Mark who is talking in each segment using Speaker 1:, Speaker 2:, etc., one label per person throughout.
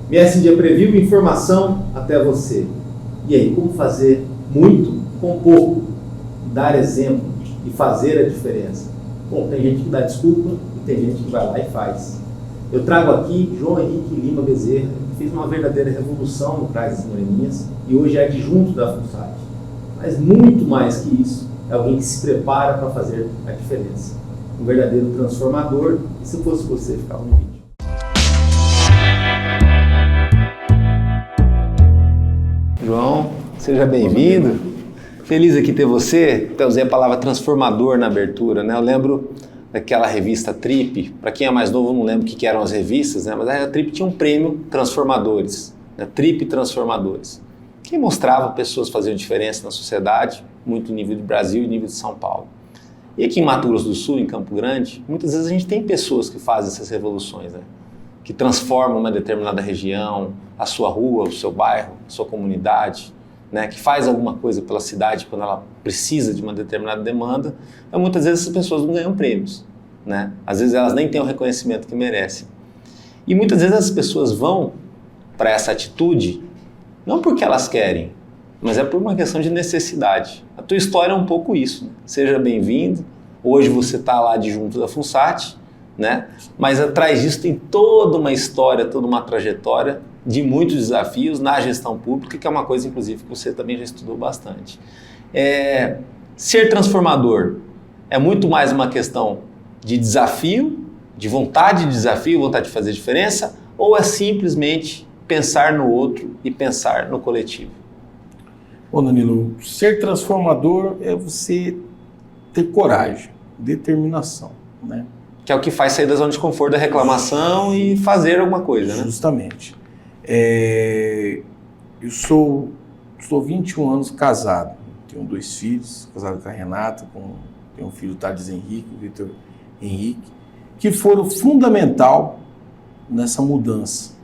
Speaker 1: MSD previu informação até você. E aí, como fazer muito com pouco? Dar exemplo e fazer a diferença. Bom, tem gente que dá desculpa e tem gente que vai lá e faz. Eu trago aqui João Henrique Lima Bezerra, que fez uma verdadeira revolução no CRAS das Moreninhas e hoje é adjunto da FUNSAT. Mas muito mais que isso, é alguém que se prepara para fazer a diferença. Um verdadeiro transformador, e se fosse você, ficava no vídeo. João, seja bem-vindo. Feliz aqui ter você. Eu usei a palavra transformador na abertura, né? Eu lembro daquela revista Trip. Para quem é mais novo, não lembro o que eram as revistas, né? Mas a Trip tinha um prêmio Transformadores, né? Trip Transformadores, que mostrava pessoas fazendo diferença na sociedade, muito nível de Brasil e nível de São Paulo. E aqui em Mato Grosso do Sul, em Campo Grande, muitas vezes a gente tem pessoas que fazem essas revoluções, né? Que transformam uma determinada região, a sua rua, o seu bairro, a sua comunidade, né? Que faz alguma coisa pela cidade quando ela precisa de uma determinada demanda. Então, muitas vezes essas pessoas não ganham prêmios, né? Às vezes elas nem têm o reconhecimento que merecem. E muitas vezes as pessoas vão para essa atitude não porque elas querem, mas é por uma questão de necessidade. A tua história é um pouco isso, né? Seja bem-vindo. Hoje você está lá adjunto da FUNSAT, né? Mas atrás disso tem toda uma história, toda uma trajetória de muitos desafios na gestão pública, que é uma coisa, inclusive, que você também já estudou bastante. Ser transformador é muito mais uma questão de desafio, de vontade de desafio, vontade de fazer diferença, ou é simplesmente pensar no outro e pensar no coletivo?
Speaker 2: Bom, Danilo, ser transformador é você ter coragem, determinação, né?
Speaker 1: Que é o que faz sair da zona de conforto da reclamação e fazer alguma coisa, né?
Speaker 2: Justamente. Eu sou 21 anos casado, tenho 2 filhos, casado com a Renata, tenho um filho, Thales Henrique, Vitor Henrique, que foram fundamental nessa mudança.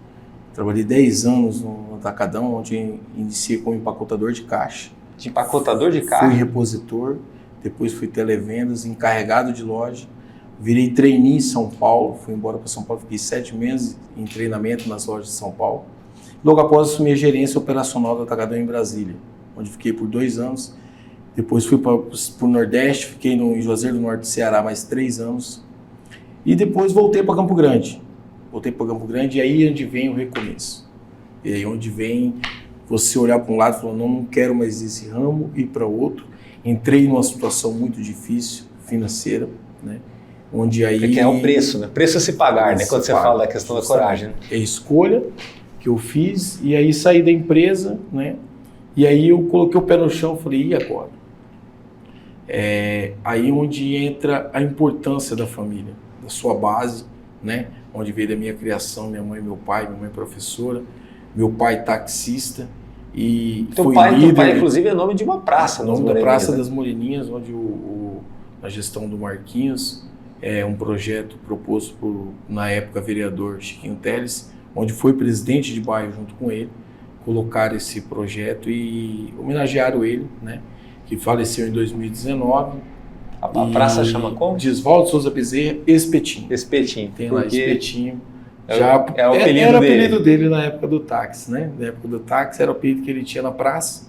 Speaker 2: Trabalhei 10 anos no Atacadão, onde iniciei como empacotador de caixa.
Speaker 1: De empacotador de caixa?
Speaker 2: Fui repositor, depois fui televendas, encarregado de loja. Virei trainee em São Paulo, fui embora para São Paulo, fiquei 7 meses em treinamento nas lojas de São Paulo. Logo após assumi a gerência operacional do Atacadão em Brasília, onde fiquei por 2 anos. Depois fui para o Nordeste, fiquei em Juazeiro do Norte do Ceará mais 3 anos. E depois voltei para Campo Grande. E aí onde vem o recomeço. E aí onde vem você olhar para um lado e falar, não quero mais esse ramo, ir para outro. Entrei numa situação muito difícil, financeira, né? Onde aí...
Speaker 1: Porque é o preço, né? Preço a se pagar, né? Quando você fala da questão da coragem. Né?
Speaker 2: É a escolha que eu fiz, e aí saí da empresa, né? E aí eu coloquei o pé no chão e falei, e agora? Aí onde entra a importância da família, da sua base, né? Onde veio da minha criação, minha mãe é professora, meu pai taxista, e
Speaker 1: teu pai, inclusive, é nome de uma praça.
Speaker 2: O nome da Praça das Moreninhas, onde a gestão do Marquinhos, é um projeto proposto por, na época, vereador Chiquinho Teles, onde foi presidente de bairro junto com ele, colocaram esse projeto e homenagearam ele, né, que faleceu em 2019.
Speaker 1: A praça chama como?
Speaker 2: Disvaldo Souza Bezerra, Espetinho.
Speaker 1: Espetinho.
Speaker 2: Tem lá, Espetinho.
Speaker 1: Era o apelido
Speaker 2: era o
Speaker 1: dele.
Speaker 2: apelido dele na época do táxi, né? Na época do táxi era o apelido que ele tinha na praça.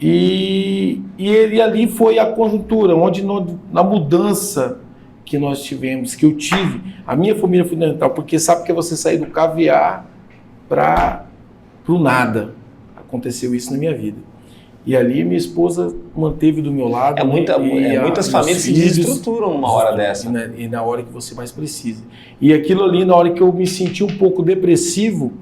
Speaker 2: E ele ali foi a conjuntura, onde na mudança que nós tivemos, que eu tive, a minha família foi fundamental, porque sabe que é você sair do caviar para o nada. Aconteceu isso na minha vida. E ali minha esposa manteve do meu lado.
Speaker 1: Muitas famílias se desestruturam numa hora dessa.
Speaker 2: E na hora que você mais precisa. E aquilo ali, na hora que eu me senti um pouco depressivo,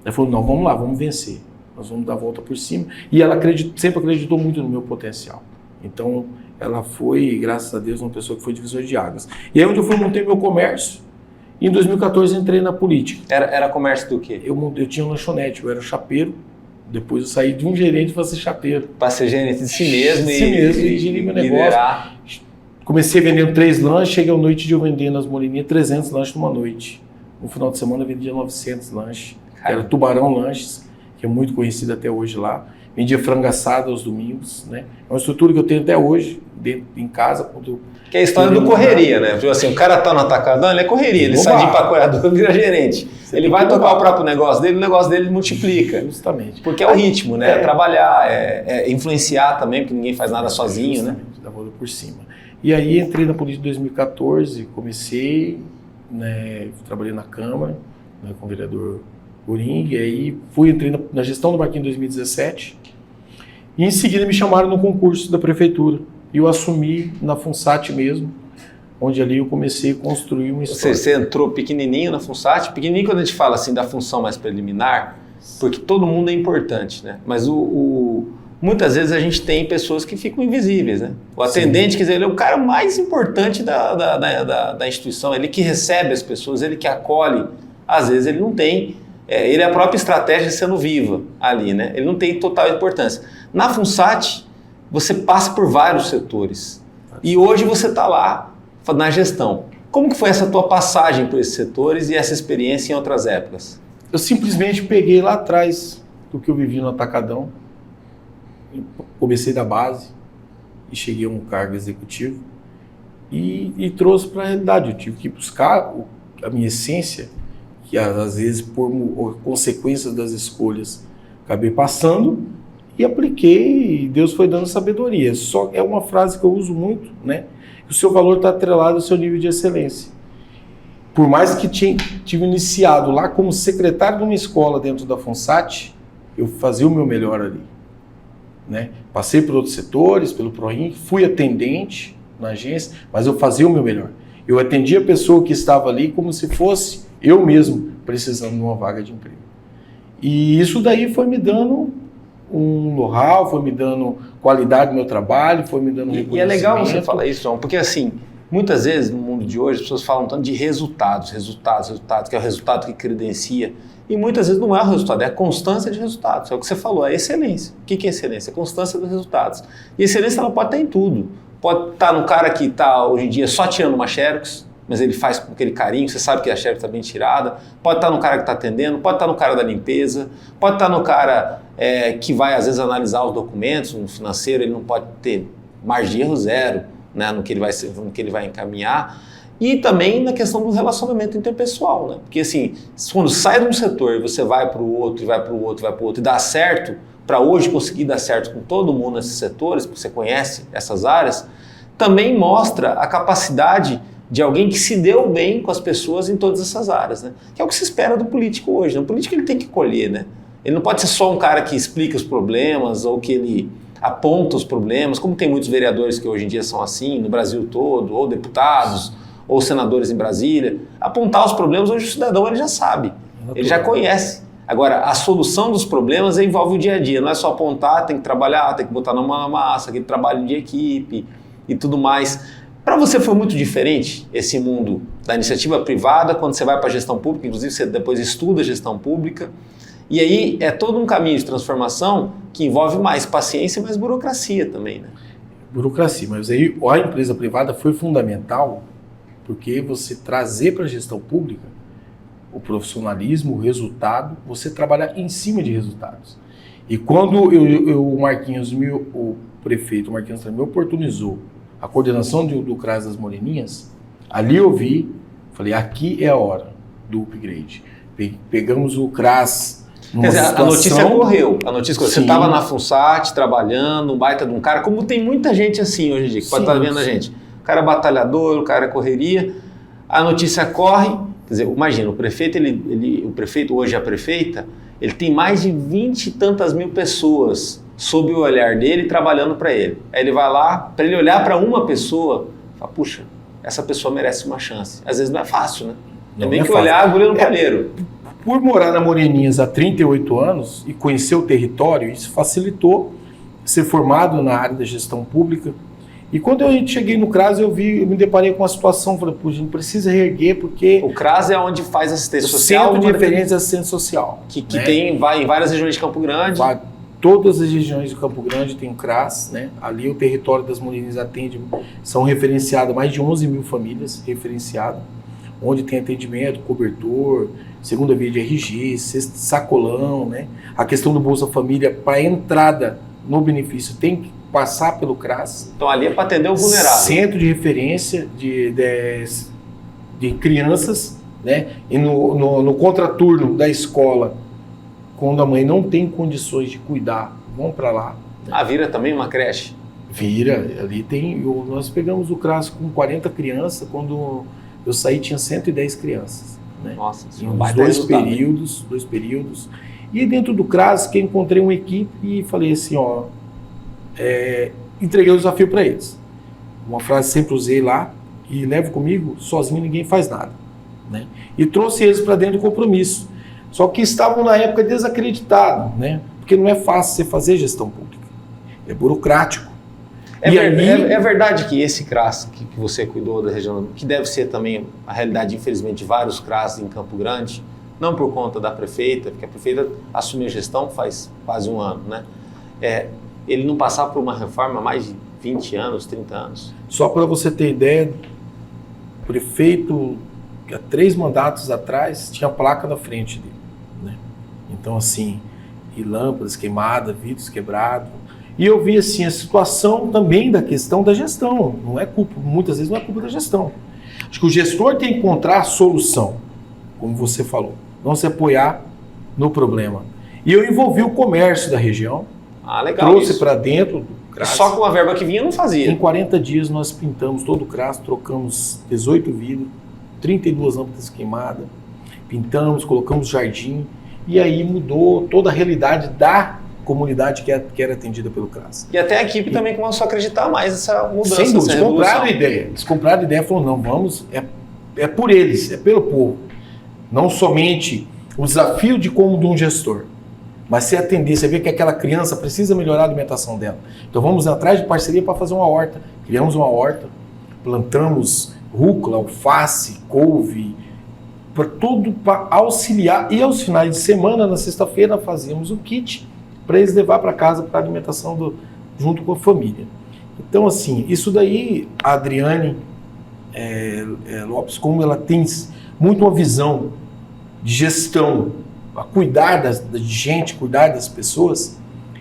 Speaker 2: ela falou, não, vamos lá, vamos vencer. Nós vamos dar a volta por cima. E ela sempre acreditou muito no meu potencial. Então, ela foi, graças a Deus, uma pessoa que foi divisor de águas. E aí onde eu fui, montei meu comércio. E em 2014 entrei na política.
Speaker 1: Era comércio do quê?
Speaker 2: Eu tinha uma lanchonete, eu era chapeiro. Depois eu saí de um gerente para ser chapeiro.
Speaker 1: Para ser gerente de si mesmo
Speaker 2: e gerir meu negócio. Comecei vendendo 3 lanches, cheguei à noite de eu vender nas Moreninhas 300 lanches numa noite. No final de semana eu vendia 900 lanches. Era Tubarão Lanches, que é muito conhecida até hoje lá. Vendia frango assado aos domingos, né? É uma estrutura que eu tenho até hoje, dentro, em casa.
Speaker 1: Que é a história do correria, né? Tipo assim, o cara tá no atacadão, ele é correria, ele sai de empacorador e vira gerente. Ele vai tocar o próprio negócio dele, o negócio dele multiplica.
Speaker 2: Justamente.
Speaker 1: Porque é o ritmo, né? É trabalhar, é influenciar também, porque ninguém faz nada sozinho, né?
Speaker 2: Dá volta por cima. E aí entrei na política em 2014, comecei, né, trabalhei na Câmara, né, com o vereador Uring, e aí entrei na gestão do Marquinhos em 2017, e em seguida me chamaram no concurso da prefeitura, e eu assumi na FUNSAT mesmo, onde ali eu comecei a construir uma história.
Speaker 1: Você entrou pequenininho na FUNSAT, pequenininho quando a gente fala assim da função mais preliminar, porque todo mundo é importante, né? Mas muitas vezes a gente tem pessoas que ficam invisíveis, né? O atendente, quer dizer, ele é o cara mais importante da instituição, ele que recebe as pessoas, ele que acolhe. Às vezes ele não tem, ele é a própria estratégia sendo viva ali, né? Ele não tem total importância. Na FUNSAT, você passa por vários setores e hoje você está lá na gestão. Como que foi essa tua passagem por esses setores e essa experiência em outras épocas?
Speaker 2: Eu simplesmente peguei lá atrás do que eu vivi no Atacadão, comecei da base e cheguei a um cargo executivo e trouxe para a realidade. Eu tive que buscar a minha essência, que às vezes por consequências das escolhas acabei passando e apliquei, e Deus foi dando sabedoria. Só é uma frase que eu uso muito, né? O seu valor está atrelado ao seu nível de excelência. Por mais que tive iniciado lá como secretário de uma escola dentro da FUNSAT, eu fazia o meu melhor ali, né? Passei por outros setores, pelo PROINC, fui atendente na agência, mas eu fazia o meu melhor. Eu atendia a pessoa que estava ali como se fosse eu mesmo precisando de uma vaga de emprego. E isso daí foi me dando um know-how, foi me dando qualidade no meu trabalho, foi me dando reconhecimento.
Speaker 1: E é legal você falar isso, João, porque assim, muitas vezes no mundo de hoje as pessoas falam tanto de resultados, que é o resultado que credencia, e muitas vezes não é o resultado, é a constância de resultados. É o que você falou, é excelência. O que é excelência? É a constância dos resultados. E a excelência ela pode estar em tudo. Pode estar no cara que está hoje em dia só tirando uma xerox, mas ele faz com aquele carinho, você sabe que a xerox está bem tirada. Pode estar no cara que está atendendo, pode estar no cara da limpeza, pode estar no cara que vai às vezes analisar os documentos, no financeiro ele não pode ter margem de erro zero, né, no que ele vai encaminhar. E também na questão do relacionamento interpessoal, né? Porque assim, quando sai de um setor e você vai para o outro, e vai para o outro, vai para o outro, e dá certo, para hoje conseguir dar certo com todo mundo nesses setores, porque você conhece essas áreas, também mostra a capacidade de alguém que se deu bem com as pessoas em todas essas áreas, né? Que é o que se espera do político hoje, né? O político ele tem que colher, né? Ele não pode ser só um cara que explica os problemas ou que ele aponta os problemas, como tem muitos vereadores que hoje em dia são assim, no Brasil todo, ou deputados, ou senadores em Brasília. Apontar os problemas, hoje o cidadão ele já sabe, ele já conhece. Agora, a solução dos problemas envolve o dia a dia, não é só apontar, tem que trabalhar, tem que botar na massa, aquele trabalho de equipe e tudo mais. Para você foi muito diferente esse mundo da iniciativa privada, quando você vai para a gestão pública, inclusive você depois estuda gestão pública, e aí é todo um caminho de transformação que envolve mais paciência e mais burocracia também, né?
Speaker 2: Burocracia, mas aí a empresa privada foi fundamental porque você trazer para a gestão pública o profissionalismo, o resultado, você trabalhar em cima de resultados. E quando o prefeito Marquinhos me oportunizou a coordenação do CRAS das Moreninhas, ali eu vi, falei, aqui é a hora do upgrade. Pegamos o CRAS.
Speaker 1: Quer dizer, a notícia correu. A notícia correu. Você estava na FUNSAT, trabalhando, um baita de um cara, como tem muita gente assim hoje em dia, que pode estar vendo a gente. O cara é batalhador, o cara é correria, a notícia corre. Quer dizer, imagina, o prefeito, o prefeito, hoje a prefeita, ele tem mais de 20 e tantas mil pessoas sob o olhar dele trabalhando para ele. Aí ele vai lá, para ele olhar para uma pessoa, fala, puxa, essa pessoa merece uma chance. Às vezes não é fácil, né? É meio que olhar a agulha no palheiro.
Speaker 2: Por morar na Moreninhas há 38 anos e conhecer o território, isso facilitou ser formado na área da gestão pública. E quando eu cheguei no CRAS, eu me deparei com uma situação, falei, puxa, a gente precisa reerguer, porque...
Speaker 1: O CRAS é onde faz assistência social?
Speaker 2: Centro de Referência de Assistência Social.
Speaker 1: Que né? Vai em várias regiões de Campo Grande.
Speaker 2: Todas as regiões de Campo Grande tem o CRAS, né? Ali o território das Moreninhas atende, são referenciadas mais de 11 mil famílias referenciadas. onde tem atendimento, cobertor, segunda via de RG, sacolão, né? A questão do Bolsa Família, para entrada no benefício, tem que passar pelo CRAS.
Speaker 1: Então ali é para atender o vulnerável.
Speaker 2: Centro de referência de crianças, né? E no contraturno da escola, quando a mãe não tem condições de cuidar, vão para lá.
Speaker 1: Ah, vira também uma creche?
Speaker 2: Vira, ali tem. Nós pegamos o CRAS com 40 crianças, quando eu saí tinha 110 crianças. Né?
Speaker 1: Nossa,
Speaker 2: em dois períodos. E dentro do CRAS, que eu encontrei uma equipe e falei assim, ó, entreguei o desafio para eles. Uma frase que sempre usei lá, e levo comigo, sozinho ninguém faz nada. Né? E trouxe eles para dentro do compromisso. Só que estavam na época desacreditados, né? Porque não é fácil você fazer gestão pública. É burocrático.
Speaker 1: É verdade que esse CRAS que você cuidou da região, que deve ser também a realidade, infelizmente, de vários CRAS em Campo Grande, não por conta da prefeita, porque a prefeita assumiu a gestão faz quase um ano, né? Ele não passava por uma reforma há mais de 20 anos, 30 anos.
Speaker 2: Só para você ter ideia, o prefeito, há 3 mandatos atrás, tinha placa na frente dele. Né? Então, assim, e lâmpadas queimadas, vidros quebrados. E eu vi assim a situação também da questão da gestão. Não é culpa, muitas vezes não é culpa da gestão. Acho que o gestor tem que encontrar a solução, como você falou, não se apoiar no problema. E eu envolvi o comércio da região, trouxe para dentro do CRAS.
Speaker 1: Só com a verba que vinha não fazia.
Speaker 2: Em 40 dias nós pintamos todo o CRAS, trocamos 18 vidros, 32 lâmpadas queimadas, pintamos, colocamos jardim, e aí mudou toda a realidade da comunidade que era atendida pelo CRAS.
Speaker 1: E até a equipe também começou a acreditar mais nessa mudança.
Speaker 2: Sem dúvida, eles compraram a ideia, falaram, não, vamos, é por eles, é pelo povo. Não somente o desafio de como de um gestor, mas se atender, você vê que aquela criança precisa melhorar a alimentação dela. Então vamos atrás de parceria para fazer uma horta. Criamos uma horta, plantamos rúcula, alface, couve, para auxiliar. E aos finais de semana, na sexta-feira, fazíamos o kit para eles levar para casa para alimentação junto com a família. Então, assim, isso daí, a Adriane Lopes, como ela tem muito uma visão de gestão, a cuidar de gente, cuidar das pessoas,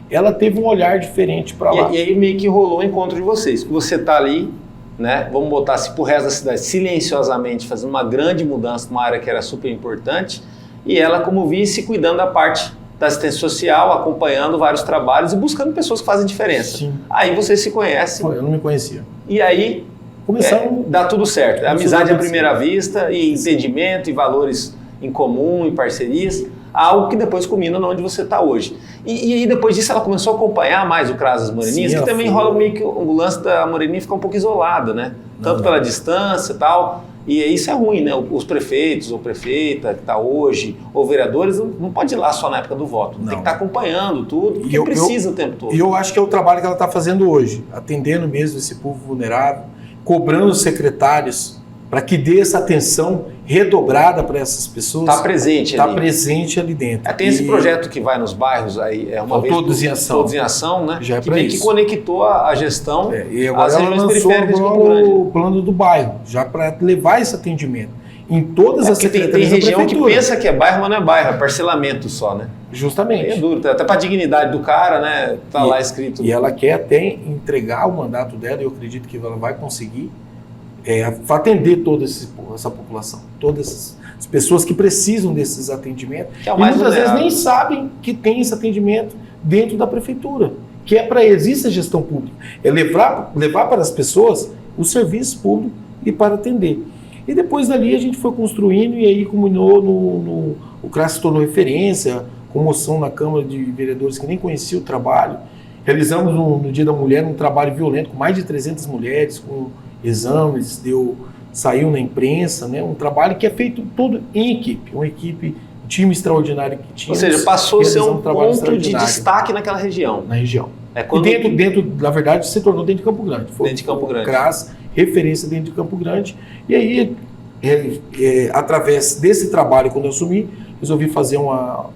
Speaker 2: ela teve um olhar diferente para lá.
Speaker 1: E aí meio que rolou o encontro de vocês. Você está ali, né? Vamos botar assim pro resto da cidade, silenciosamente, fazendo uma grande mudança numa área que era super importante, e ela como vice cuidando da parte da assistência social, acompanhando vários trabalhos e buscando pessoas que fazem diferença. Sim. Aí vocês se conhecem.
Speaker 2: Eu não me conhecia.
Speaker 1: E aí dá tudo certo. Amizade à primeira vista, e entendimento, e valores em comum, e parcerias, algo que depois culmina onde você está hoje. E aí depois disso ela começou a acompanhar mais o CRAS das Moreninhas, que também rola meio que o lance da Moreninha ficar um pouco isolada, né? Tanto pela distância e tal. E isso é ruim, né? Os prefeitos ou prefeita que está hoje, ou vereadores, não pode ir lá só na época do voto. Tem que estar acompanhando tudo, porque precisa o tempo todo.
Speaker 2: E eu acho que é o trabalho que ela está fazendo hoje, atendendo mesmo esse povo vulnerável, cobrando os secretários para que dê essa atenção redobrada para essas pessoas.
Speaker 1: Está presente ali.
Speaker 2: Está presente ali dentro.
Speaker 1: Tem esse projeto que vai nos bairros, aí é uma vez
Speaker 2: Todos em Ação.
Speaker 1: Todos em Ação, né?
Speaker 2: Já é
Speaker 1: que meio que conectou a gestão
Speaker 2: e agora
Speaker 1: às regiões periféricas de
Speaker 2: Campo Grande. O plano do bairro, já para levar esse atendimento em todas as secretarias
Speaker 1: tem região que pensa que é bairro, mas não é bairro, é parcelamento só, né?
Speaker 2: Justamente.
Speaker 1: É duro, até para a dignidade do cara, né? Tá lá escrito.
Speaker 2: E ela quer até entregar o mandato dela, e eu acredito que ela vai conseguir atender toda essa população, todas as pessoas que precisam desses atendimentos, e muitas vezes nem sabem que tem esse atendimento dentro da prefeitura, que é para existe a gestão pública, é levar para as pessoas o serviço público e para atender. E depois dali a gente foi construindo, e aí culminou o CRAS se tornou referência, com moção na Câmara de Vereadores que nem conhecia o trabalho. Realizamos no Dia da Mulher um trabalho violento com mais de 300 mulheres, com exames, saiu na imprensa, né? Um trabalho que é feito todo em equipe, um time extraordinário que tinha.
Speaker 1: Ou seja, passou a ser um ponto de destaque naquela região.
Speaker 2: Na região. E dentro, na verdade, se tornou dentro de Campo Grande.
Speaker 1: Foi dentro de Campo Grande.
Speaker 2: CRAS, referência dentro de Campo Grande. E aí, através desse trabalho, quando eu assumi, resolvi fazer uma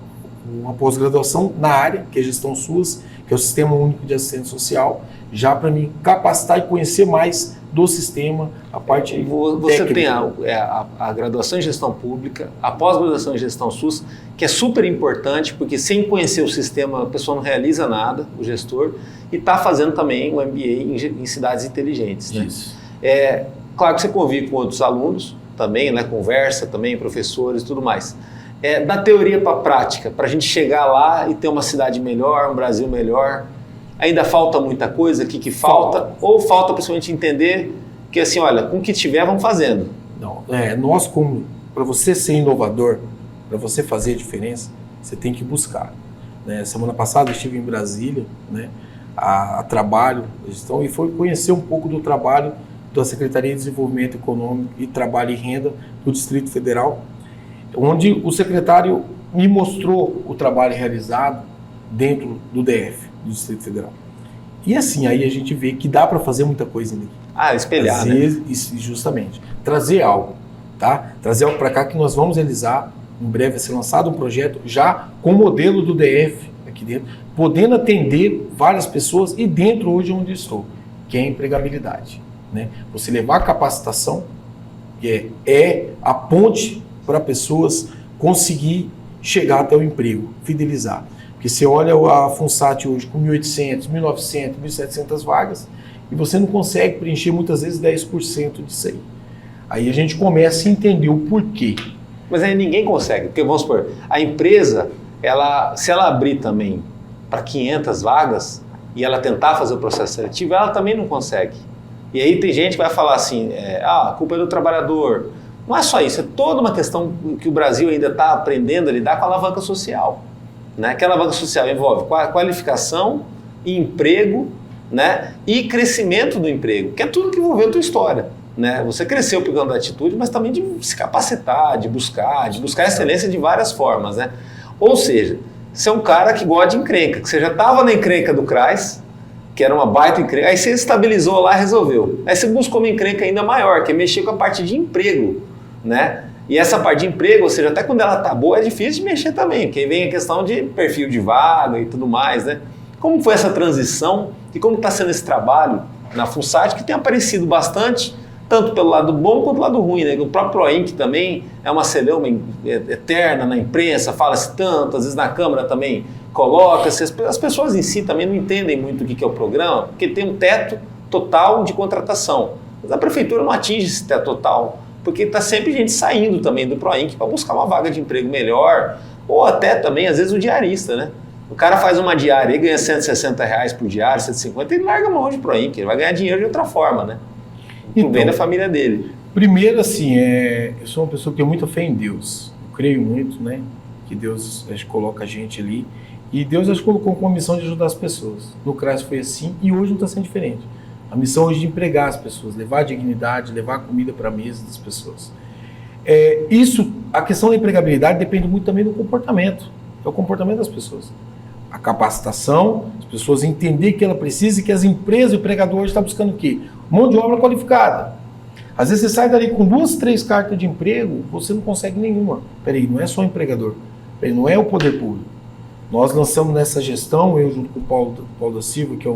Speaker 2: pós-graduação na área, que é Gestão SUAS, que é o Sistema Único de Assistência Social, já para me capacitar e conhecer mais do sistema, a parte
Speaker 1: Você
Speaker 2: técnica.
Speaker 1: tem a graduação em gestão pública, a pós-graduação em gestão SUS, que é super importante, porque sem conhecer o sistema a pessoa não realiza nada, o gestor, e está fazendo também o MBA em cidades inteligentes. Né?
Speaker 2: Isso.
Speaker 1: Claro que você convive com outros alunos também, né? Conversa também, professores e tudo mais. Da teoria para a prática, para a gente chegar lá e ter uma cidade melhor, um Brasil melhor, ainda falta muita coisa? O que falta? Ou falta principalmente entender que assim, olha, com o que tiver, vamos fazendo.
Speaker 2: Não, nós para você ser inovador, para você fazer a diferença, você tem que buscar. Né? Semana passada eu estive em Brasília, né, a trabalho, gestão, e foi conhecer um pouco do trabalho da Secretaria de Desenvolvimento Econômico e Trabalho e Renda do Distrito Federal, onde o secretário me mostrou o trabalho realizado dentro do DF, do Distrito Federal. E assim, aí a gente vê que dá para fazer muita coisa ali.
Speaker 1: Espelhar,
Speaker 2: né?
Speaker 1: Isso,
Speaker 2: justamente. Trazer algo, tá? Trazer algo para cá que nós vamos realizar. Em breve vai ser lançado um projeto já com o modelo do DF aqui dentro, podendo atender várias pessoas e dentro hoje onde eu estou, que é a empregabilidade. Né? Você levar a capacitação, que é a ponte para pessoas conseguir chegar até o emprego, fidelizar. Porque você olha a FUNSAT hoje com 1.800, 1.900, 1.700 vagas e você não consegue preencher muitas vezes 10% disso aí. Aí a gente começa a entender o porquê.
Speaker 1: Mas aí ninguém consegue, porque vamos supor, a empresa, se ela abrir também para 500 vagas e ela tentar fazer o processo seletivo, ela também não consegue. E aí tem gente que vai falar assim, a culpa é do trabalhador. Não é só isso, é toda uma questão que o Brasil ainda está aprendendo a lidar com a alavanca social. Né? Que a alavanca social envolve qualificação, emprego, né? E crescimento do emprego, que é tudo que envolveu a tua história. Né? Você cresceu pegando a atitude, mas também de se capacitar, de buscar excelência de várias formas. Né? Ou seja, você é um cara que gosta de encrenca, que você já estava na encrenca do CRAS, que era uma baita encrenca, aí você estabilizou lá e resolveu. Aí você buscou uma encrenca ainda maior, que é mexer com a parte de emprego. Né? E essa parte de emprego, ou seja, até quando ela está boa, é difícil de mexer também, porque aí vem a questão de perfil de vaga e tudo mais. Né? Como foi essa transição e como está sendo esse trabalho na FUNSAT, que tem aparecido bastante, tanto pelo lado bom quanto pelo lado ruim. Né? O próprio PROINC também é uma celeuma eterna na imprensa, fala-se tanto, às vezes na Câmara também coloca-se. As pessoas em si também não entendem muito o que é o programa, porque tem um teto total de contratação. Mas a Prefeitura não atinge esse teto total, porque está sempre gente saindo também do PROINC para buscar uma vaga de emprego melhor, ou até também, às vezes, o diarista, né? O cara faz uma diária e ganha R$160 por diário, 150, ele larga a mão de PROINC, ele vai ganhar dinheiro de outra forma, né? Pro bem da família dele.
Speaker 2: Primeiro, assim, eu sou uma pessoa que tem muita fé em Deus. Eu creio muito, né? Que Deus coloca a gente ali. E Deus colocou com a missão de ajudar as pessoas. No CRAS foi assim e hoje não está sendo diferente. A missão hoje é de empregar as pessoas, levar dignidade, levar comida para a mesa das pessoas. A questão da empregabilidade depende muito também do comportamento. É o comportamento das pessoas. A capacitação, as pessoas entenderem que ela precisa e que as empresas e o empregador hoje estão buscando o quê? Mão de obra qualificada. Às vezes você sai dali com 2, 3 cartas de emprego, você não consegue nenhuma. Peraí, não é só o empregador. Peraí, não é o poder público. Nós lançamos nessa gestão, eu junto com o Paulo da Silva, que é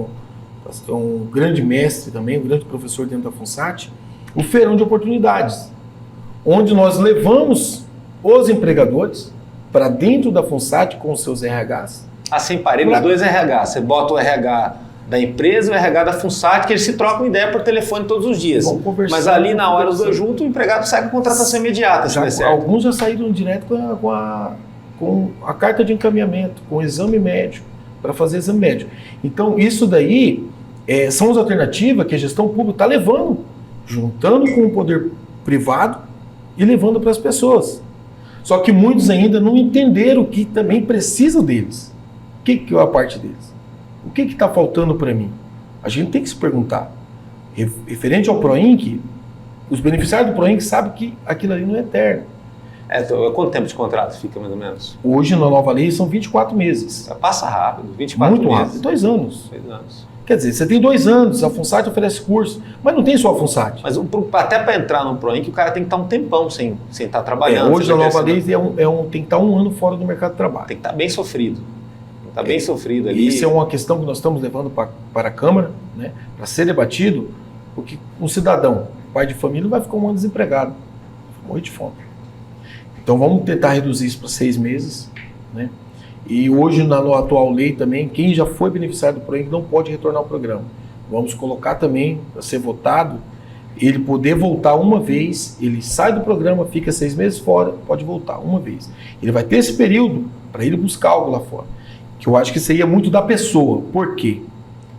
Speaker 2: um grande mestre também, um grande professor dentro da FUNSAT, o Feirão de Oportunidades, onde nós levamos os empregadores para dentro da FUNSAT com os seus RHs.
Speaker 1: Assim, parei os 2 RH. Você bota o RH da empresa e o RH da FUNSAT, que eles se trocam ideia por telefone todos os dias. Mas ali na hora os dois juntos, o empregado sai com contratação imediata.
Speaker 2: Alguns já saíram direto com a carta de encaminhamento, com o exame médico, para fazer exame médico. Então, isso daí são as alternativas que a gestão pública está levando, juntando com o poder privado e levando para as pessoas. Só que muitos ainda não entenderam que também precisam deles. O que é a parte deles? O que está faltando para mim? A gente tem que se perguntar. Referente ao PROINC, os beneficiários do PROINC sabem que aquilo ali não é eterno.
Speaker 1: Quanto tempo de contrato fica, mais ou menos?
Speaker 2: Hoje, na nova lei, são 24 meses.
Speaker 1: Passa rápido, 24 meses.
Speaker 2: Muito rápido, 2 anos.
Speaker 1: 2 anos.
Speaker 2: Quer dizer, você tem 2 anos, a FUNSAT oferece curso, mas não tem só a FUNSAT.
Speaker 1: Mas até para entrar no PROINC, o cara tem que estar um tempão sem estar trabalhando.
Speaker 2: Hoje, a nova lei tem que estar 1 ano fora do mercado de trabalho.
Speaker 1: Tem que estar bem sofrido. Está bem sofrido ali.
Speaker 2: Isso é uma questão que nós estamos levando para a Câmara, né, para ser debatido, Porque um cidadão, pai de família, não vai ficar um ano desempregado, morrer de fome. Então vamos tentar reduzir isso para 6 meses, né? E hoje, na atual lei também, quem já foi beneficiário do PROINC não pode retornar ao programa. Vamos colocar também, para ser votado, ele poder voltar uma vez, ele sai do programa, fica 6 meses fora, pode voltar uma vez. Ele vai ter esse período para ele buscar algo lá fora. Que eu acho que seria muito da pessoa. Por quê?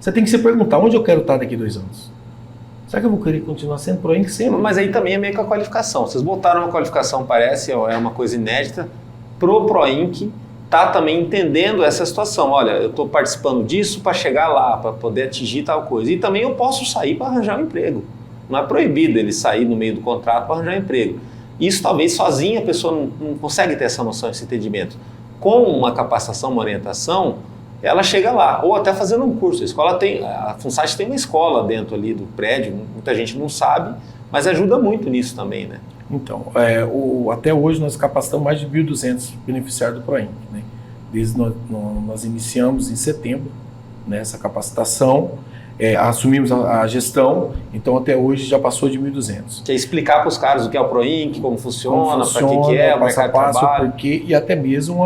Speaker 2: Você tem que se perguntar, onde eu quero estar daqui 2 anos? Será que eu vou querer continuar sendo PROINC sempre?
Speaker 1: Mas aí também é meio que a qualificação. Vocês botaram uma qualificação, parece, é uma coisa inédita, pro PROINC tá também entendendo essa situação. Olha, eu estou participando disso para chegar lá, para poder atingir tal coisa. E também eu posso sair para arranjar um emprego. Não é proibido ele sair no meio do contrato para arranjar um emprego. Isso talvez sozinha a pessoa não consegue ter essa noção, esse entendimento. Com uma capacitação, uma orientação, ela chega lá, ou até fazendo um curso. A FUNSAT tem uma escola dentro ali do prédio, muita gente não sabe, mas ajuda muito nisso também, né?
Speaker 2: Então, até hoje nós capacitamos mais de 1.200 beneficiários do PROINC, né? Desde nós iniciamos em setembro, né, essa capacitação, assumimos a gestão, então até hoje já passou de 1.200.
Speaker 1: Quer explicar para os caras o que é o PROINC, como funciona, para que é, o mercado de trabalho?
Speaker 2: Porquê, e até mesmo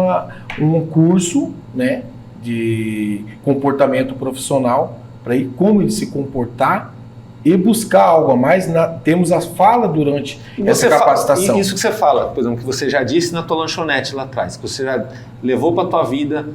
Speaker 2: um curso, né, de comportamento profissional, para como ele se comportar e buscar algo a mais. Temos a fala durante essa capacitação.
Speaker 1: Isso que você fala, por exemplo, que você já disse na tua lanchonete lá atrás, que você já levou para a tua vida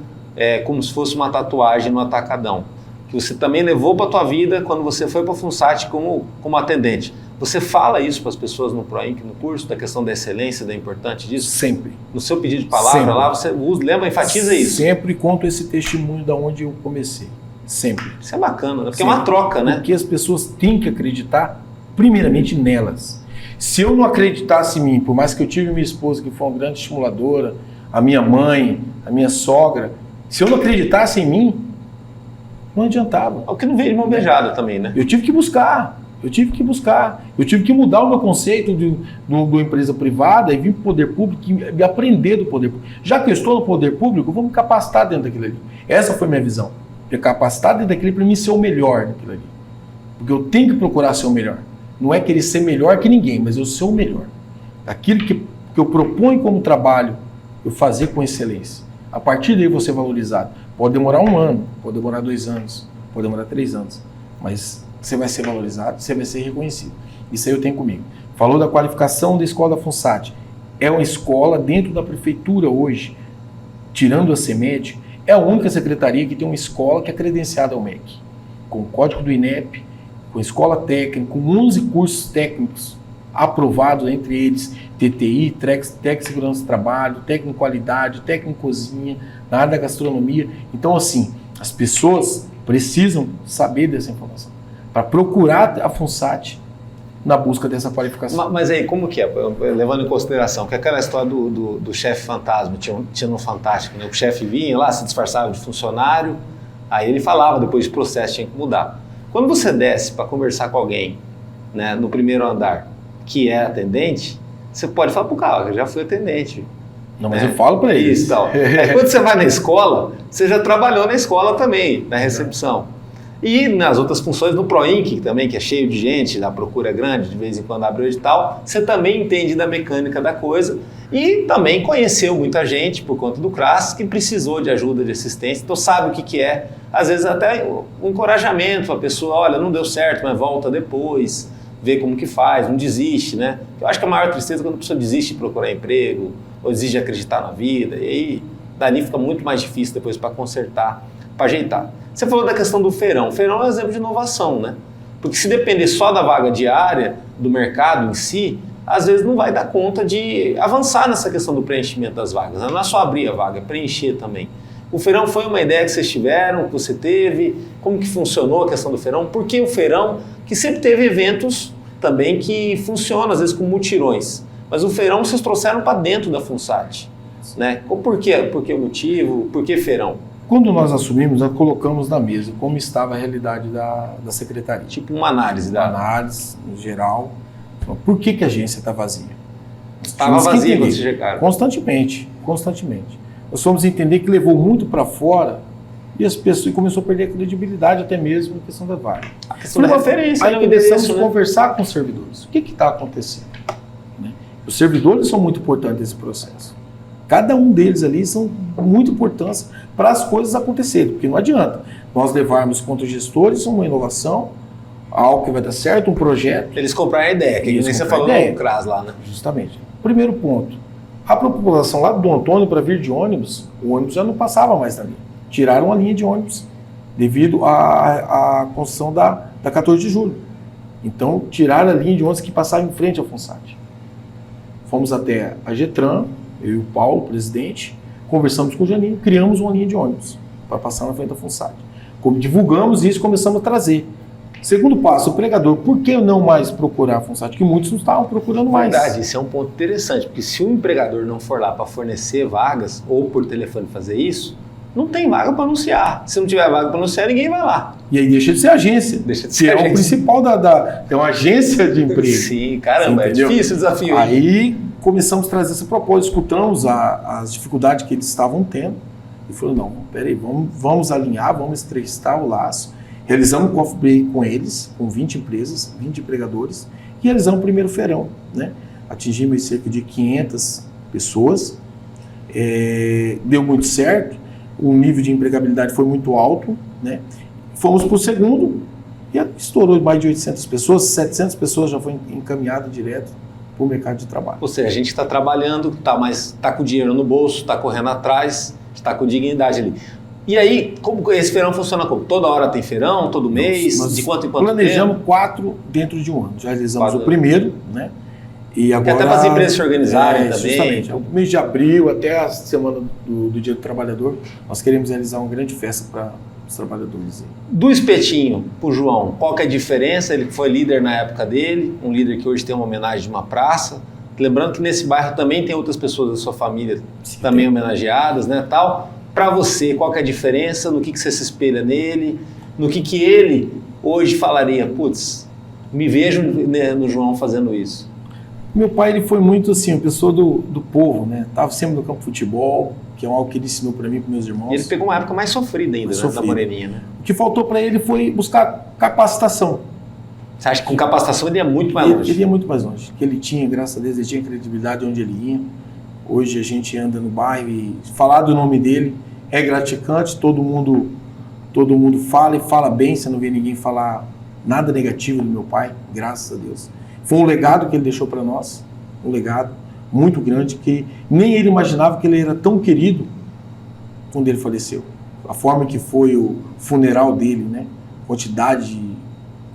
Speaker 1: como se fosse uma tatuagem no atacadão, que você também levou para a tua vida quando você foi para a FUNSAT como atendente. Você fala isso para as pessoas no PROINC, no curso, da questão da excelência, da importância disso?
Speaker 2: Sempre.
Speaker 1: No seu pedido de palavra sempre. Lá, você lembra, enfatiza isso?
Speaker 2: Sempre conto esse testemunho da onde eu comecei. Sempre.
Speaker 1: Isso é bacana, né? Porque sempre. É uma troca, né?
Speaker 2: Porque as pessoas têm que acreditar, primeiramente, nelas. Se eu não acreditasse em mim, por mais que eu tive minha esposa, que foi uma grande estimuladora, a minha mãe, a minha sogra, se eu não acreditasse em mim, não adiantava.
Speaker 1: É o que não veio de mão beijada também, né?
Speaker 2: Eu tive que buscar. Eu tive que mudar o meu conceito de empresa privada e vir para o poder público e aprender do poder público. Já que eu estou no poder público, eu vou me capacitar dentro daquilo ali. Essa foi a minha visão. Me capacitar dentro daquilo para mim ser o melhor naquilo ali. Porque eu tenho que procurar ser o melhor. Não é querer ser melhor que ninguém, mas eu ser o melhor. Aquilo que eu proponho como trabalho, eu fazer com excelência. A partir daí você é valorizado. Pode demorar 1 ano, pode demorar 2 anos, pode demorar 3 anos, mas você vai ser valorizado, você vai ser reconhecido. Isso aí eu tenho comigo. Falou da qualificação da escola da FUNSAT. É uma escola dentro da prefeitura hoje, tirando a CEMED, é a única secretaria que tem uma escola que é credenciada ao MEC, com o código do INEP, com escola técnica, com 11 cursos técnicos aprovados, entre eles TTI, técnico segurança do trabalho, técnico qualidade, técnico cozinha, na área da gastronomia. Então, assim, as pessoas precisam saber dessa informação para procurar a FUNSAT na busca dessa qualificação.
Speaker 1: Mas aí, como que é? Levando em consideração que aquela história do chefe fantasma, tinha no Fantástico, né? O chefe vinha lá, se disfarçava de funcionário, aí ele falava, depois de processo tinha que mudar. Quando você desce para conversar com alguém, né, no primeiro andar, que é atendente, você pode falar pro cara, eu já fui atendente.
Speaker 2: Não, mas eu falo para eles.
Speaker 1: Isso, então. Quando você vai na escola, você já trabalhou na escola também, na recepção. E nas outras funções, no PROINC também, que é cheio de gente, a procura é grande, de vez em quando abre o edital, você também entende da mecânica da coisa e também conheceu muita gente por conta do CRAS que precisou de ajuda, de assistência, então sabe o que é, às vezes até um encorajamento para a pessoa, olha, não deu certo, mas volta depois, vê como que faz, não desiste, né? Eu acho que a maior tristeza é quando a pessoa desiste de procurar emprego, ou desiste de acreditar na vida, e aí dali fica muito mais difícil depois para consertar, para ajeitar. Você falou da questão do feirão. O feirão é um exemplo de inovação, né? Porque se depender só da vaga diária, do mercado em si, às vezes não vai dar conta de avançar nessa questão do preenchimento das vagas. Não é só abrir a vaga, é preencher também. O feirão foi uma ideia que vocês tiveram, que você teve? Como que funcionou a questão do feirão? Por que o feirão, que sempre teve eventos também que funcionam, às vezes com mutirões, mas o feirão vocês trouxeram para dentro da FUNSAT, né? Por que o motivo? Por que feirão?
Speaker 2: Quando nós assumimos, nós colocamos na mesa como estava a realidade da secretaria.
Speaker 1: Tipo uma análise.
Speaker 2: Uma análise, no geral. Por que a agência está vazia?
Speaker 1: Estava vazia quando vocês chegaram?
Speaker 2: Constantemente. Nós fomos entender que levou muito para fora e as pessoas começou a perder a credibilidade até mesmo na questão da vaga.
Speaker 1: A questão da referência,
Speaker 2: aí começamos a
Speaker 1: né?
Speaker 2: conversar com os servidores. O que está acontecendo? Né? Os servidores são muito importantes nesse processo. Cada um deles ali são muito importantes para as coisas acontecerem, porque não adianta nós levarmos contra os gestores uma inovação, algo que vai dar certo, um projeto.
Speaker 1: Eles compraram a ideia, que nem você falou no CRAS lá, né?
Speaker 2: Justamente. Primeiro ponto, a população lá do Antônio para vir de ônibus, o ônibus já não passava mais dali. Tiraram a linha de ônibus devido à construção da 14 de julho. Então, tiraram a linha de ônibus que passava em frente à FUNSAT. Fomos até a Getran, eu e o Paulo, presidente, conversamos com o Janinho, criamos uma linha de ônibus para passar na frente da FUNSAT. Divulgamos isso e começamos a trazer. Segundo passo, o pregador, por que não mais procurar a FUNSAT? Que muitos não estavam procurando mais.
Speaker 1: Verdade, isso é um ponto interessante, porque se o empregador não for lá para fornecer vagas, ou por telefone fazer isso, não tem vaga para anunciar. Se não tiver vaga para anunciar, ninguém vai lá.
Speaker 2: E aí deixa de ser agência.
Speaker 1: Deixa de ser
Speaker 2: agência. É o principal é uma agência de emprego.
Speaker 1: Sim, caramba, é difícil o desafio.
Speaker 2: Aí começamos a trazer essa proposta, escutamos as dificuldades que eles estavam tendo e falou, não, peraí, vamos alinhar, vamos estreitar o laço. Realizamos um coffee break com eles, com 20 empresas, 20 empregadores, e realizamos o primeiro feirão, né? Atingimos cerca de 500 pessoas, deu muito certo, o nível de empregabilidade foi muito alto, né? Fomos para o segundo e estourou mais de 800 pessoas, 700 pessoas já foram encaminhadas direto para o mercado de trabalho.
Speaker 1: Ou seja, a gente está trabalhando, está com dinheiro no bolso, está correndo atrás, está com dignidade ali. E aí, como esse feirão funciona como? Toda hora tem feirão, todo mês? De quanto em quanto
Speaker 2: planejamos
Speaker 1: tempo?
Speaker 2: 4 dentro de um ano. Já realizamos o primeiro, né? E agora,
Speaker 1: até para as empresas se organizarem também.
Speaker 2: Justamente. O mês de abril, até a semana do Dia do Trabalhador, nós queremos realizar uma grande festa para os trabalhadores.
Speaker 1: Do Espetinho para o João, qual que é a diferença? Ele foi líder na época dele, um líder que hoje tem uma homenagem de uma praça. Lembrando que nesse bairro também tem outras pessoas da sua família também homenageadas, né, tal. Para você, qual que é a diferença? No que você se espelha nele? No que ele hoje falaria? Putz, me vejo no João fazendo isso.
Speaker 2: Meu pai, ele foi muito assim, uma pessoa do povo, né? Estava sempre no campo de futebol, que é algo que ele ensinou para mim e para meus irmãos.
Speaker 1: Ele pegou uma época mais sofrida ainda, né, da Moreninha, né?
Speaker 2: O que faltou para ele foi buscar capacitação.
Speaker 1: Você acha que com capacitação ele ia muito mais longe?
Speaker 2: Ele ia muito mais longe. Que ele tinha, graças a Deus, ele tinha credibilidade onde ele ia. Hoje a gente anda no bairro e falar do nome dele é gratificante, todo mundo fala e fala bem, você não vê ninguém falar nada negativo do meu pai, graças a Deus. Foi um legado que ele deixou para nós, um legado muito grande, que nem ele imaginava que ele era tão querido quando ele faleceu. A forma que foi o funeral dele, né? Quantidade de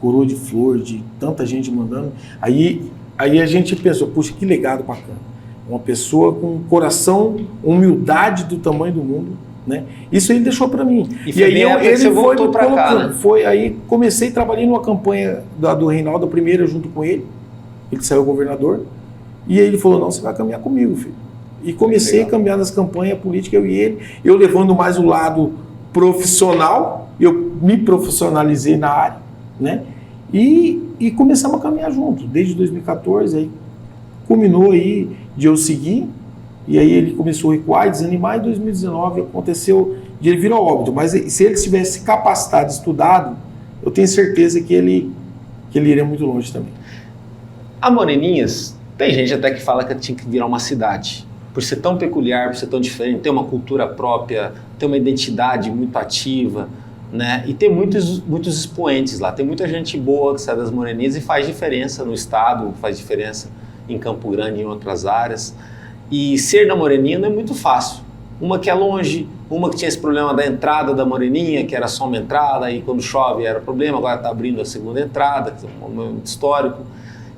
Speaker 2: coroa de flor, de tanta gente mandando. Aí a gente pensou, puxa, que legado bacana. Uma pessoa com coração, humildade do tamanho do mundo, né? Isso ele deixou para mim.
Speaker 1: E aí ele voltou para cá, né?
Speaker 2: Aí comecei trabalhando numa campanha do Reinaldo, a primeira junto com ele. Ele saiu governador. E aí ele falou, não, você vai caminhar comigo, filho. E comecei a caminhar nas campanhas políticas, eu e ele. Eu levando mais o lado profissional, eu me profissionalizei na área, né? E começamos a caminhar junto. Desde 2014, aí culminou aí de eu seguir. E aí ele começou a recuar e desanimar. Em 2019 aconteceu de ele vir ao óbito. Mas se ele tivesse capacitado, estudado, eu tenho certeza que ele iria muito longe também.
Speaker 1: A Moreninhas, tem gente até que fala que tinha que virar uma cidade. Por ser tão peculiar, por ser tão diferente, ter uma cultura própria, ter uma identidade muito ativa, né? E ter muitos expoentes lá. Tem muita gente boa que sai das Moreninhas e faz diferença no estado, faz diferença em Campo Grande, em outras áreas. E ser da Moreninha não é muito fácil. Uma que é longe, uma que tinha esse problema da entrada da Moreninha, que era só uma entrada, e quando chove era problema, agora está abrindo a segunda entrada, que é um momento histórico.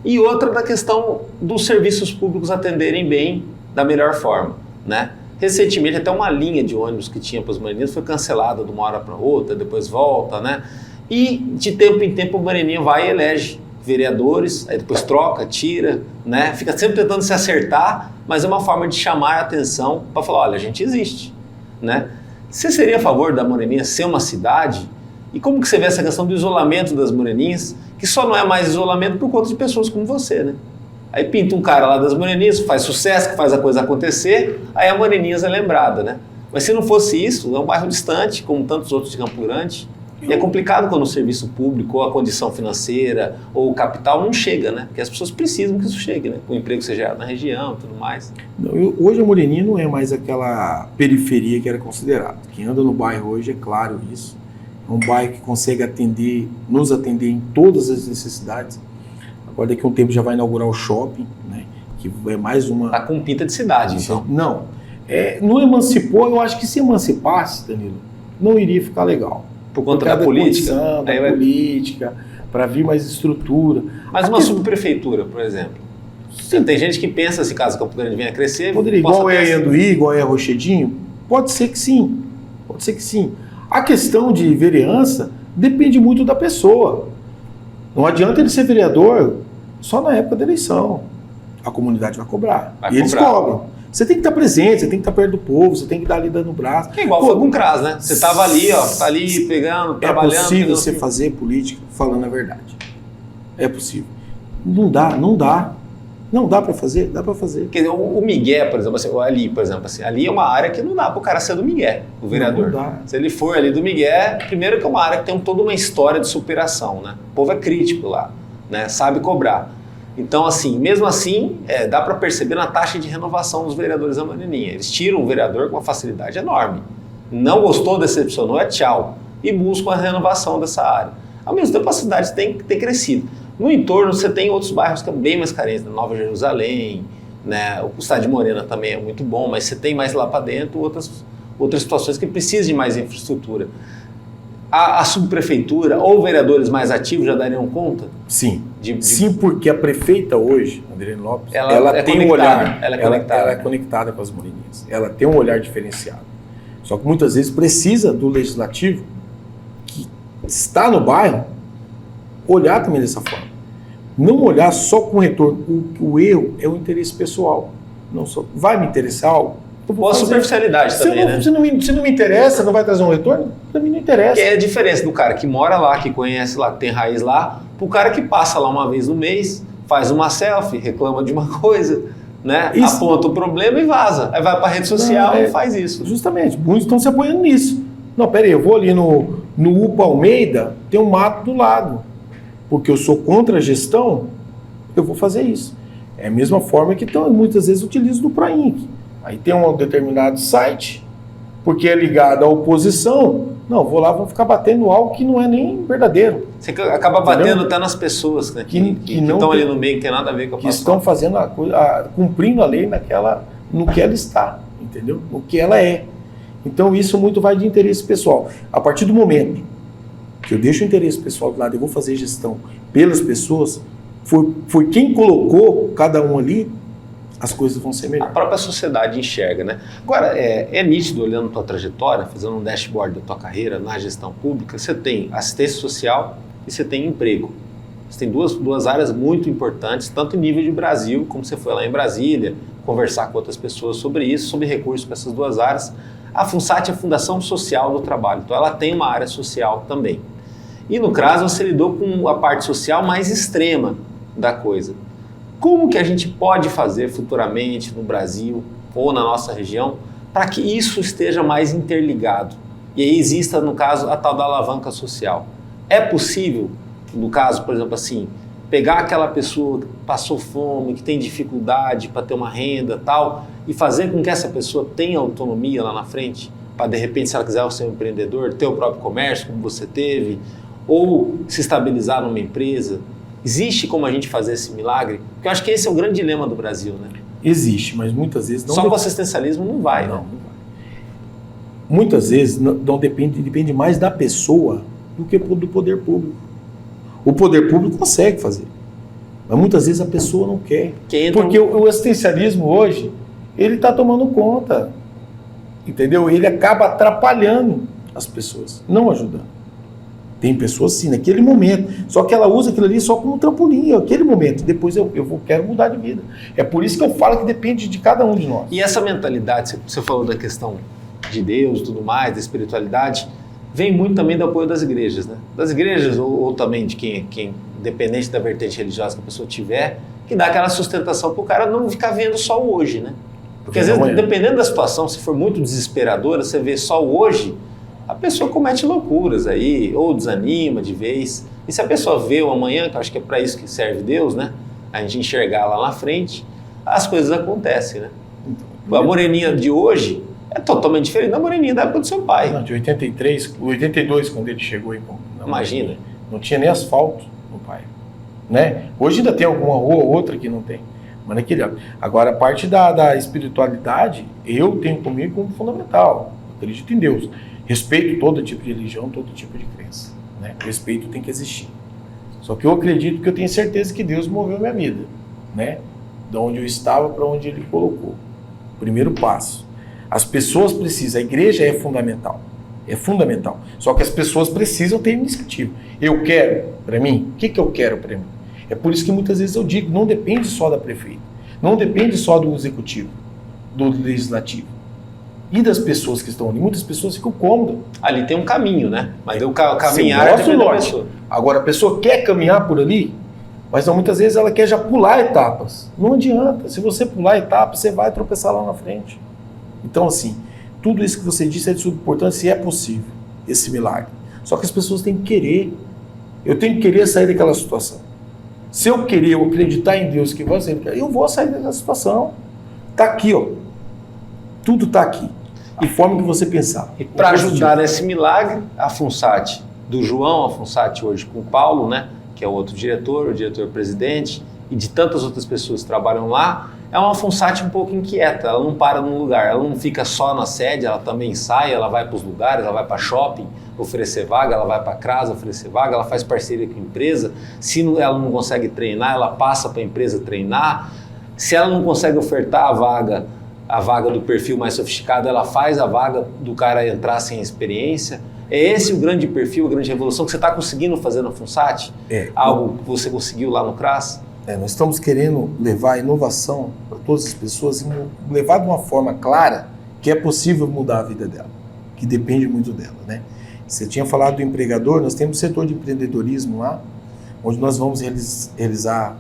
Speaker 1: E outra da questão dos serviços públicos atenderem bem, da melhor forma, né? Recentemente até uma linha de ônibus que tinha para as Moreninhas foi cancelada de uma hora para outra, depois volta, né? E de tempo em tempo a Moreninha vai e elege vereadores, aí depois troca, tira, né? Fica sempre tentando se acertar, mas é uma forma de chamar a atenção para falar, olha, a gente existe, né? Você seria a favor da Moreninha ser uma cidade? E como que você vê essa questão do isolamento das Moreninhas, que só não é mais isolamento por conta de pessoas como você, né? Aí pinta um cara lá das Moreninhas, faz sucesso, que faz a coisa acontecer, aí a Moreninhas é lembrada, né? Mas se não fosse isso, é um bairro distante, como tantos outros de Campo Grande. E é complicado quando o serviço público, ou a condição financeira, ou o capital não chega, né? Porque as pessoas precisam que isso chegue, né? Que o emprego seja gerado na região e tudo mais.
Speaker 2: Hoje a Moreninha não é mais aquela periferia que era considerada. Quem anda no bairro hoje é claro isso. É um bairro que consegue nos atender em todas as necessidades. Agora daqui a um tempo já vai inaugurar o shopping, né? Que é mais uma...
Speaker 1: Tá com pinta de cidade, então.
Speaker 2: Não. Não emancipou, eu acho que se emancipasse, Danilo, não iria ficar legal.
Speaker 1: Por conta da política?
Speaker 2: Da política, para vir mais estrutura.
Speaker 1: Mas uma subprefeitura, por exemplo. Sim. Tem gente que pensa, se caso Campo Grande venha a crescer...
Speaker 2: Poderia, igual é Anduí, igual é Rochedinho? Pode ser que sim. Pode ser que sim. A questão de vereança depende muito da pessoa. Não adianta ele ser vereador só na época da eleição. A comunidade vai cobrar. Eles cobram. Você tem que estar presente, você tem que estar perto do povo, você tem que estar ali dando o braço.
Speaker 1: É igual foi com o CRAS, né? Você estava ali, ó, tá ali pegando, trabalhando.
Speaker 2: É possível você fazer política falando a verdade. É possível. Não dá para fazer, dá para fazer.
Speaker 1: Quer dizer, o Miguel, por exemplo, assim, ali é uma área que não dá para o cara ser do Miguel, o vereador.
Speaker 2: Não dá.
Speaker 1: Se ele for ali do Miguel, primeiro que é uma área que tem toda uma história de superação, né? O povo é crítico lá, né? Sabe cobrar. Então, assim, mesmo assim, dá para perceber na taxa de renovação dos vereadores da Moreninha. Eles tiram o vereador com uma facilidade enorme. Não gostou, decepcionou, tchau. E buscam a renovação dessa área. Ao mesmo tempo, a cidade tem que ter crescido. No entorno, você tem outros bairros que são bem mais carentes, né? Nova Jerusalém, né? O Estado de Morena também é muito bom, mas você tem mais lá para dentro outras situações que precisam de mais infraestrutura. A subprefeitura ou vereadores mais ativos já dariam conta?
Speaker 2: Sim. Sim, porque a prefeita hoje, Adriane Lopes,
Speaker 1: ela tem um olhar. Ela
Speaker 2: é conectada com as Moreninhas. Ela tem um olhar diferenciado. Só que muitas vezes precisa do legislativo, que está no bairro, olhar também dessa forma. Não olhar só com retorno. O erro é o interesse pessoal. Não só vai me interessar algo.
Speaker 1: Ou a superficialidade também, né?
Speaker 2: Se não me interessa, não vai trazer um retorno? Para mim não interessa.
Speaker 1: Que é a diferença do cara que mora lá, que conhece lá, que tem raiz lá, pro cara que passa lá uma vez no mês, faz uma selfie, reclama de uma coisa, né? Isso. Aponta o problema e vaza. Aí vai para a rede social e faz isso.
Speaker 2: Justamente. Muitos estão se apoiando nisso. Não, peraí, eu vou ali no UPA Almeida, tem um mato do lado. Porque eu sou contra a gestão, eu vou fazer isso. É a mesma forma que muitas vezes utilizo do Proinc. Aí tem um determinado site, porque é ligado à oposição, não, vou lá, vou ficar batendo algo que não é nem verdadeiro.
Speaker 1: Você acaba batendo até nas pessoas, né? Que estão ali no meio, que tem nada a ver com a
Speaker 2: que estão fazendo cumprindo a lei no que ela está, entendeu? No que ela é. Então isso muito vai de interesse pessoal. A partir do momento que eu deixo o interesse pessoal de lado, eu vou fazer gestão pelas pessoas, foi quem colocou cada um ali, as coisas vão ser melhores.
Speaker 1: A própria sociedade enxerga, né? Agora, é nítido, olhando a tua trajetória, fazendo um dashboard da tua carreira na gestão pública, você tem assistência social e você tem emprego. Você tem duas áreas muito importantes, tanto em nível de Brasil, como você foi lá em Brasília, conversar com outras pessoas sobre isso, sobre recursos para essas duas áreas. A FUNSAT é a Fundação Social do Trabalho, então ela tem uma área social também. E no CRAS você lidou com a parte social mais extrema da coisa. Como que a gente pode fazer futuramente no Brasil ou na nossa região para que isso esteja mais interligado? E aí exista, no caso, a tal da alavanca social. É possível, no caso, por exemplo, assim, pegar aquela pessoa que passou fome, que tem dificuldade para ter uma renda tal, e fazer com que essa pessoa tenha autonomia lá na frente, para de repente, se ela quiser ser um empreendedor, ter o próprio comércio, como você teve, ou se estabilizar numa empresa? Existe como a gente fazer esse milagre? Porque eu acho que esse é o grande dilema do Brasil, né?
Speaker 2: Existe, mas muitas vezes não...
Speaker 1: Só com assistencialismo não vai,
Speaker 2: não,
Speaker 1: né?
Speaker 2: Não vai. Muitas vezes não depende mais da pessoa do que do poder público. O poder público consegue fazer, mas muitas vezes a pessoa não quer. Porque o assistencialismo hoje, ele está tomando conta, entendeu? Ele acaba atrapalhando as pessoas, não ajudando. Tem pessoas sim, naquele momento, só que ela usa aquilo ali só como um trampolim, aquele momento, depois quero mudar de vida. É por isso que eu falo que depende de cada um de nós.
Speaker 1: E essa mentalidade, você falou da questão de Deus e tudo mais, da espiritualidade, vem muito também do apoio das igrejas, né? Das igrejas ou também de quem, independente da vertente religiosa que a pessoa tiver, que dá aquela sustentação para o cara não ficar vendo só o hoje, né? Porque às vezes, dependendo da situação, se for muito desesperadora, você vê só hoje, a pessoa comete loucuras aí, ou desanima de vez. E se a pessoa vê o amanhã, que eu acho que é para isso que serve Deus, né? A gente enxergar lá na frente, as coisas acontecem, né? A moreninha de hoje é totalmente diferente da moreninha da época do seu pai.
Speaker 2: Não, de 83, 82, quando ele chegou aí.
Speaker 1: Imagina.
Speaker 2: Não tinha nem asfalto no pai, né? Hoje ainda tem alguma rua ou outra que não tem. Mas naquele ano. Agora, a parte da espiritualidade, eu tenho comigo como fundamental. Acredito em Deus. Respeito todo tipo de religião, todo tipo de crença. Né? O respeito tem que existir. Só que eu acredito que eu tenho certeza que Deus moveu minha vida. Né? De onde eu estava para onde Ele colocou. Primeiro passo. As pessoas precisam, a igreja é fundamental. É fundamental. Só que as pessoas precisam ter iniciativa. Eu quero para mim? O que eu quero para mim? É por isso que muitas vezes eu digo, não depende só da prefeita, não depende só do executivo, do legislativo e das pessoas que estão ali. Muitas pessoas ficam cômodas.
Speaker 1: Ali tem um caminho, né? Mas o caminhar é da pessoa.
Speaker 2: Agora, a pessoa quer caminhar por ali, mas não, muitas vezes ela quer já pular etapas. Não adianta. Se você pular etapas, você vai tropeçar lá na frente. Então, assim, tudo isso que você disse é de suma importância e é possível, esse milagre. Só que as pessoas têm que querer. Eu tenho que querer sair daquela situação. Se eu querer, eu acreditar em Deus que você, eu vou sair daquela situação. Está aqui, ó. Tudo está aqui. E forma que você pensar.
Speaker 1: E para ajudar nesse milagre, a FUNSAT, do João, a FUNSAT hoje com o Paulo, né, que é o outro diretor, o diretor-presidente, e de tantas outras pessoas que trabalham lá, é uma FUNSAT um pouco inquieta. Ela não para num lugar, ela não fica só na sede, ela também sai, ela vai para os lugares, ela vai para shopping, oferecer vaga, ela vai para CRAS oferecer vaga, ela faz parceria com a empresa. Se ela não consegue treinar, ela passa para a empresa treinar. Se ela não consegue ofertar a vaga do perfil mais sofisticado, ela faz a vaga do cara entrar sem experiência. É esse o grande perfil, a grande revolução que você está conseguindo fazer na FUNSAT? Algo que você conseguiu lá no CRAS?
Speaker 2: Nós estamos querendo levar a inovação para todas as pessoas e levar de uma forma clara que é possível mudar a vida dela, que depende muito dela, né? Você tinha falado do empregador, nós temos o setor de empreendedorismo lá, onde nós vamos realizar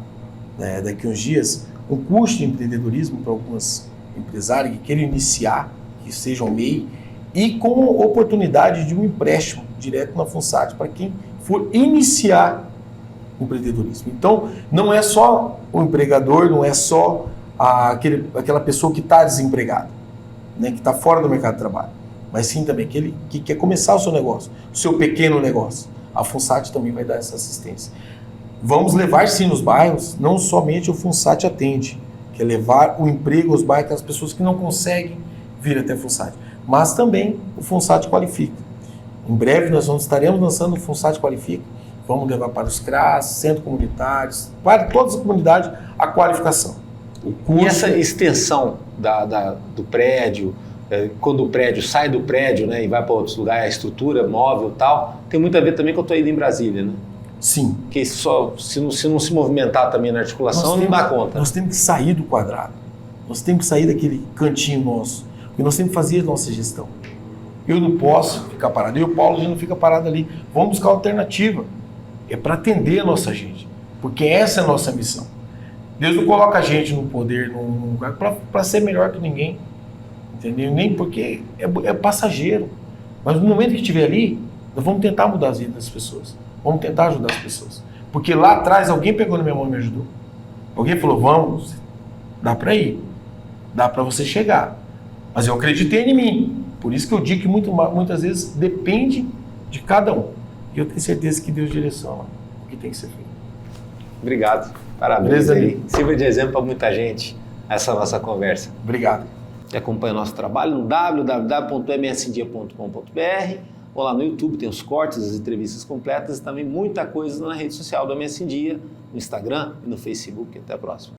Speaker 2: daqui a uns dias um curso de empreendedorismo para algumas empresários que queiram iniciar, que sejam MEI, e com oportunidade de um empréstimo direto na FUNSAT para quem for iniciar o empreendedorismo. Então, não é só o empregador, não é só aquela pessoa que está desempregada, né, que está fora do mercado de trabalho, mas sim também aquele que quer começar o seu negócio, o seu pequeno negócio. A FUNSAT também vai dar essa assistência. Vamos levar sim nos bairros, não somente o FUNSAT atende, que é levar o emprego aos bairros das pessoas que não conseguem vir até a FUNSAT, mas também o FUNSAT Qualifica. Em breve nós estaremos lançando o FUNSAT Qualifica, vamos levar para os CRAS, centros comunitários, para todas as comunidades, a qualificação.
Speaker 1: E essa extensão do prédio, quando o prédio sai do prédio, né, e vai para outros lugares, a estrutura móvel e tal, tem muito a ver também com a tua ida em Brasília, né?
Speaker 2: Sim.
Speaker 1: Porque se não se movimentar também na articulação, não dá conta.
Speaker 2: Nós temos que sair do quadrado. Nós temos que sair daquele cantinho nosso. Porque nós temos que fazer a nossa gestão. Eu não posso ficar parado. Eu e o Paulo, a gente não fica parado ali. Vamos buscar alternativa. É para atender a nossa gente. Porque essa é a nossa missão. Deus não coloca a gente no poder, num lugar, para ser melhor que ninguém. Entendeu? Nem porque é passageiro. Mas no momento que estiver ali, nós vamos tentar mudar as vidas das pessoas. Vamos tentar ajudar as pessoas. Porque lá atrás alguém pegou na minha mão e me ajudou. Alguém falou, vamos, dá para ir. Dá para você chegar. Mas eu acreditei em mim. Por isso que eu digo que muitas vezes depende de cada um. E eu tenho certeza que Deus direciona o que tem que ser feito.
Speaker 1: Obrigado. Parabéns aí. Sirva de exemplo para muita gente essa nossa conversa.
Speaker 2: Obrigado.
Speaker 1: Você acompanha o nosso trabalho no www.msdia.com.br ou lá no YouTube tem os cortes, as entrevistas completas e também muita coisa na rede social do MS Dia, no Instagram e no Facebook. Até a próxima.